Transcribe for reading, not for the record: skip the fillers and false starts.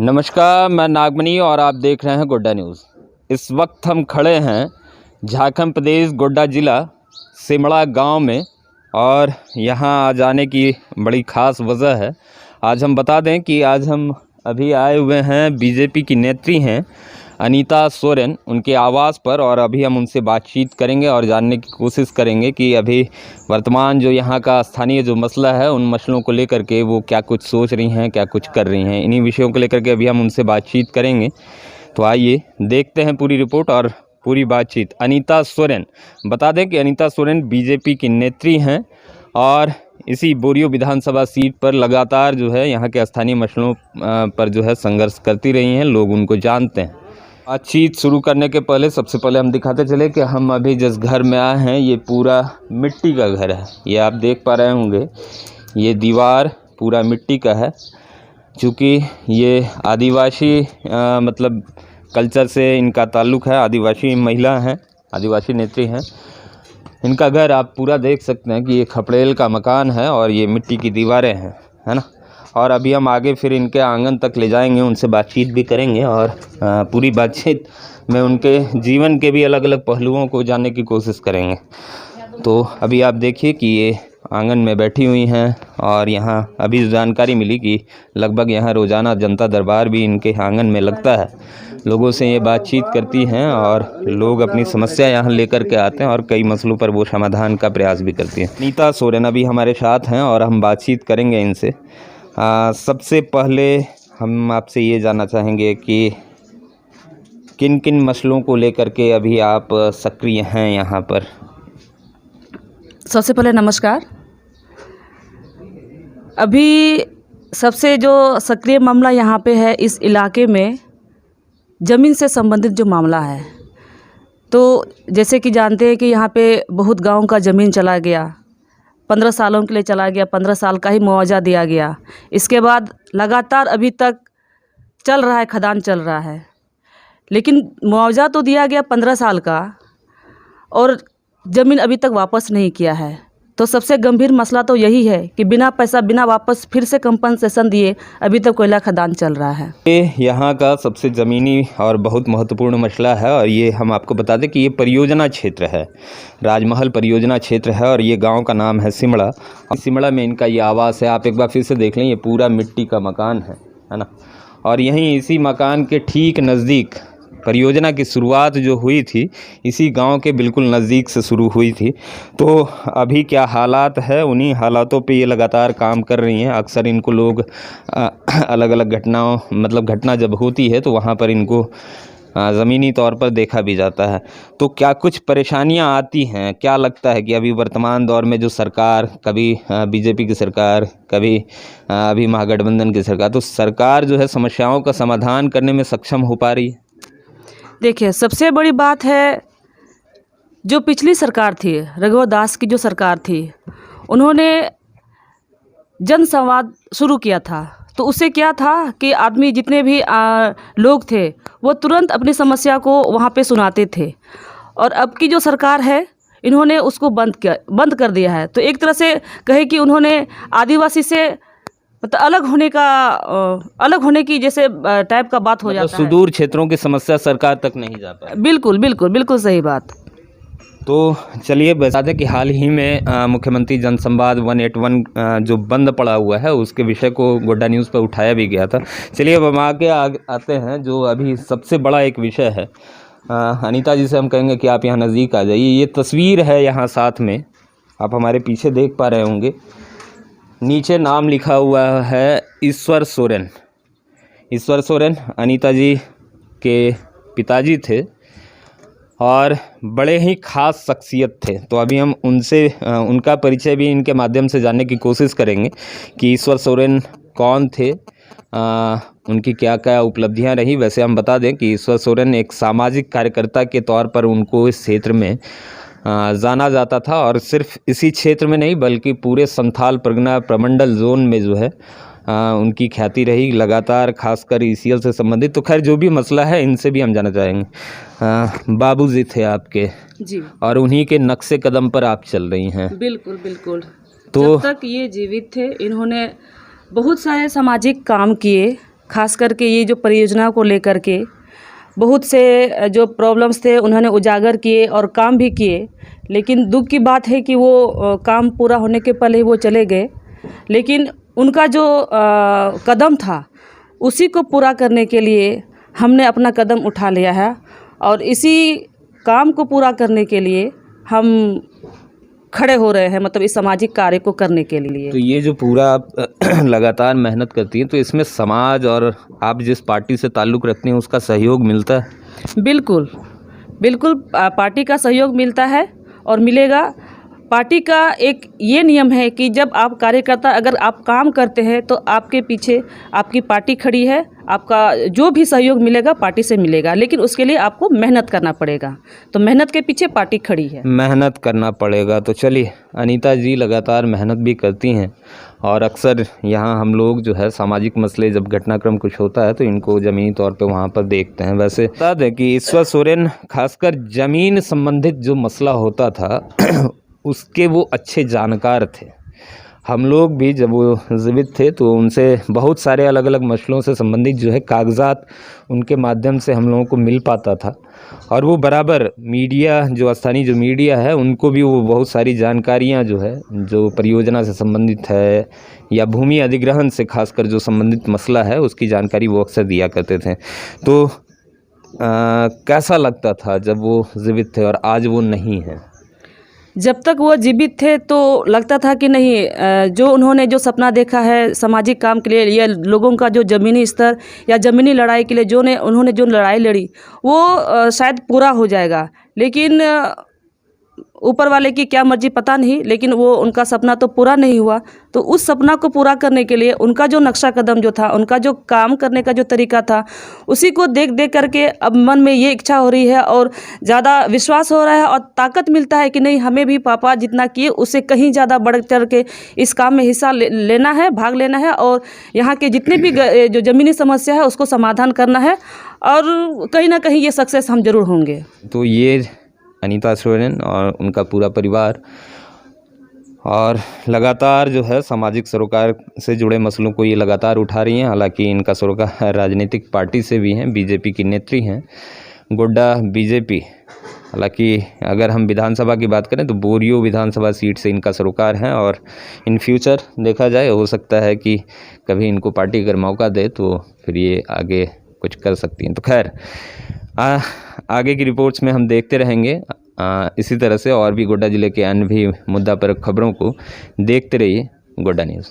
नमस्कार, मैं नागमणि और आप देख रहे हैं गोड्डा न्यूज़। इस वक्त हम खड़े हैं झारखंड प्रदेश गोड्डा ज़िला सिमड़ा गांव में और यहां आ जाने की बड़ी ख़ास वजह है। आज हम बता दें कि आज हम अभी आए हुए हैं, बीजेपी की नेत्री हैं अनीता सोरेन, उनके आवास पर, और अभी हम उनसे बातचीत करेंगे और जानने की कोशिश करेंगे कि अभी वर्तमान जो यहाँ का स्थानीय जो मसला है उन मसलों को लेकर के वो क्या कुछ सोच रही हैं, क्या कुछ कर रही हैं। इन्हीं विषयों को लेकर के अभी हम उनसे बातचीत करेंगे। तो आइए देखते हैं पूरी रिपोर्ट और पूरी बातचीत। अनीता सोरेन, बता दें कि अनीता सोरेन बीजेपी की नेत्री हैं और इसी बोरियो विधानसभा सीट पर लगातार जो है यहाँ के स्थानीय मसलों पर जो है संघर्ष करती रही हैं। लोग उनको जानते हैं। बातचीत शुरू करने के पहले सबसे पहले हम दिखाते चले कि हम अभी जिस घर में आए हैं ये पूरा मिट्टी का घर है। ये आप देख पा रहे होंगे, ये दीवार पूरा मिट्टी का है। चूँकि ये आदिवासी मतलब कल्चर से इनका ताल्लुक़ है, आदिवासी महिला हैं, आदिवासी नेत्री हैं। इनका घर आप पूरा देख सकते हैं कि ये खपड़ेल का मकान है और ये मिट्टी की दीवारें हैं, है ना। और अभी हम आगे फिर इनके आंगन तक ले जाएंगे, उनसे बातचीत भी करेंगे और पूरी बातचीत में उनके जीवन के भी अलग अलग पहलुओं को जानने की कोशिश करेंगे। तो अभी आप देखिए कि ये आंगन में बैठी हुई हैं और यहाँ अभी जानकारी मिली कि लगभग यहाँ रोज़ाना जनता दरबार भी इनके आंगन में लगता है। लोगों से ये बातचीत करती हैं और लोग अपनी समस्या यहाँ लेकर के आते हैं और कई मसलों पर वो समाधान का प्रयास भी करती हैं। अनीता सोरेन अभी हमारे साथ हैं और हम बातचीत करेंगे इनसे। सबसे पहले हम आपसे ये जानना चाहेंगे कि किन किन मसलों को लेकर के अभी आप सक्रिय हैं यहाँ पर। सबसे पहले नमस्कार। अभी सबसे जो सक्रिय मामला यहाँ पे है इस इलाके में ज़मीन से संबंधित जो मामला है, तो जैसे कि जानते हैं कि यहाँ पे बहुत गाँव का ज़मीन चला गया, 15 सालों के लिए चला गया, 15 साल का ही मुआवजा दिया गया। इसके बाद लगातार अभी तक चल रहा है, खदान चल रहा है, लेकिन मुआवजा तो दिया गया 15 साल का और ज़मीन अभी तक वापस नहीं किया है। तो सबसे गंभीर मसला तो यही है कि बिना पैसा, बिना वापस फिर से कंपनसेशन दिए अभी तक कोयला खदान चल रहा है। ये यहाँ का सबसे ज़मीनी और बहुत महत्वपूर्ण मसला है और ये हम आपको बता दें कि ये परियोजना क्षेत्र है, राजमहल परियोजना क्षेत्र है और ये गांव का नाम है सिमड़ा। सिमड़ा में इनका ये आवास है। आप एक बार फिर से देख लें, ये पूरा मिट्टी का मकान है ना। और यहीं इसी मकान के ठीक नज़दीक परियोजना की शुरुआत जो हुई थी, इसी गांव के बिल्कुल नज़दीक से शुरू हुई थी। तो अभी क्या हालात है, उन्हीं हालातों पे ये लगातार काम कर रही हैं। अक्सर इनको लोग अलग अलग घटना जब होती है तो वहाँ पर इनको ज़मीनी तौर पर देखा भी जाता है। तो क्या कुछ परेशानियां आती हैं? क्या लगता है कि अभी वर्तमान दौर में जो सरकार, कभी बीजेपी की सरकार, कभी अभी महागठबंधन की सरकार, तो सरकार जो है समस्याओं का समाधान करने में सक्षम हो पा रही है? देखिए, सबसे बड़ी बात है, जो पिछली सरकार थी, रघुवर दास की जो सरकार थी, उन्होंने जन संवाद शुरू किया था। तो उससे क्या था कि आदमी, जितने भी लोग थे, वो तुरंत अपनी समस्या को वहाँ पे सुनाते थे। और अब की जो सरकार है, इन्होंने उसको बंद कर दिया है। तो एक तरह से कहे कि उन्होंने आदिवासी से मतलब अलग होने की जैसे टाइप का बात हो जाता है। सुदूर क्षेत्रों की समस्या सरकार तक नहीं जा पाई। बिल्कुल बिल्कुल बिल्कुल सही बात। तो चलिए बता दें कि हाल ही में मुख्यमंत्री जनसंवाद 181 जो बंद पड़ा हुआ है, उसके विषय को गोड्डा न्यूज़ पर उठाया भी गया था। चलिए अब हम आगे आते हैं जो अभी सबसे बड़ा एक विषय है। अनीता जी से हम कहेंगे कि आप यहाँ नज़दीक आ जाइए। ये तस्वीर है यहाँ साथ में, आप हमारे पीछे देख पा रहे होंगे। नीचे नाम लिखा हुआ है ईश्वर सोरेन। ईश्वर सोरेन अनीता जी के पिताजी थे और बड़े ही ख़ास शख्सियत थे। तो अभी हम उनसे उनका परिचय भी इनके माध्यम से जानने की कोशिश करेंगे कि ईश्वर सोरेन कौन थे, उनकी क्या क्या उपलब्धियां रही। वैसे हम बता दें कि ईश्वर सोरेन एक सामाजिक कार्यकर्ता के तौर पर उनको इस क्षेत्र में जाना जाता था और सिर्फ इसी क्षेत्र में नहीं बल्कि पूरे संथाल परगना प्रमंडल जोन में जो है उनकी ख्याति रही लगातार, खासकर ईसीएल से संबंधित। तो खैर जो भी मसला है इनसे भी हम जानना चाहेंगे। बाबूजी थे आपके जी, और उन्हीं के नक्शे कदम पर आप चल रही हैं। बिल्कुल बिल्कुल। तो जब तक ये जीवित थे, इन्होंने बहुत सारे सामाजिक काम किए, खास करके ये जो परियोजना को लेकर के बहुत से जो प्रॉब्लम्स थे उन्होंने उजागर किए और काम भी किए, लेकिन दुख की बात है कि वो काम पूरा होने के पहले ही वो चले गए। लेकिन उनका जो कदम था उसी को पूरा करने के लिए हमने अपना कदम उठा लिया है और इसी काम को पूरा करने के लिए हम खड़े हो रहे हैं, मतलब इस सामाजिक कार्य को करने के लिए। तो ये जो पूरा आप लगातार मेहनत करती हैं, तो इसमें समाज और आप जिस पार्टी से ताल्लुक़ रखते हैं उसका सहयोग मिलता है? बिल्कुल बिल्कुल, पार्टी का सहयोग मिलता है और मिलेगा। पार्टी का एक ये नियम है कि जब आप कार्यकर्ता अगर आप काम करते हैं तो आपके पीछे आपकी पार्टी खड़ी है, आपका जो भी सहयोग मिलेगा पार्टी से मिलेगा, लेकिन उसके लिए आपको मेहनत करना पड़ेगा। तो मेहनत के पीछे पार्टी खड़ी है। मेहनत करना पड़ेगा। तो चलिए, अनीता जी लगातार मेहनत भी करती हैं और अक्सर यहाँ हम लोग जो है सामाजिक मसले जब घटनाक्रम कुछ होता है तो इनको ज़मीनी तौर पे वहाँ पर देखते हैं। वैसे बता दें कि ईश्वर सोरेन खासकर ज़मीन संबंधित जो मसला होता था उसके वो अच्छे जानकार थे। हम लोग भी जब वो जीवित थे तो उनसे बहुत सारे अलग अलग मसलों से संबंधित जो है कागज़ात उनके माध्यम से हम लोगों को मिल पाता था और वो बराबर मीडिया जो स्थानीय जो मीडिया है उनको भी वो बहुत सारी जानकारियां जो है जो परियोजना से संबंधित है या भूमि अधिग्रहण से खासकर जो संबंधित मसला है उसकी जानकारी वो अक्सर दिया करते थे। तो कैसा लगता था जब वो जीवित थे और आज वो नहीं हैं? जब तक वो जीवित थे तो लगता था कि नहीं, जो उन्होंने जो सपना देखा है सामाजिक काम के लिए या लोगों का जो ज़मीनी स्तर या ज़मीनी लड़ाई के लिए उन्होंने जो लड़ाई लड़ी वो शायद पूरा हो जाएगा। लेकिन ऊपर वाले की क्या मर्जी पता नहीं, लेकिन वो उनका सपना तो पूरा नहीं हुआ। तो उस सपना को पूरा करने के लिए उनका जो नक्शा कदम जो था, उनका जो काम करने का जो तरीका था, उसी को देख देख करके अब मन में ये इच्छा हो रही है और ज़्यादा विश्वास हो रहा है और ताकत मिलता है कि नहीं, हमें भी पापा जितना किए उससे कहीं ज़्यादा बढ़ चढ़ के इस काम में हिस्सा लेना है, भाग लेना है और यहाँ के जितने भी जो ज़मीनी समस्या है उसको समाधान करना है और कहीं ना कहीं ये सक्सेस हम जरूर होंगे। तो ये अनीता सोरेन और उनका पूरा परिवार और लगातार जो है सामाजिक सरोकार से जुड़े मसलों को ये लगातार उठा रही हैं। हालांकि इनका सरोकार राजनीतिक पार्टी से भी हैं, बीजेपी की नेत्री हैं, गोड्डा बीजेपी। हालांकि अगर हम विधानसभा की बात करें तो बोरियो विधानसभा सीट से इनका सरोकार है और इन फ्यूचर देखा जाए हो सकता है कि कभी इनको पार्टी अगर मौका दे तो फिर ये आगे कुछ कर सकती हैं। तो खैर आगे की रिपोर्ट्स में हम देखते रहेंगे इसी तरह से और भी गोड्डा ज़िले के अन्य भी मुद्दा पर खबरों को देखते रहिए गोड्डा न्यूज़।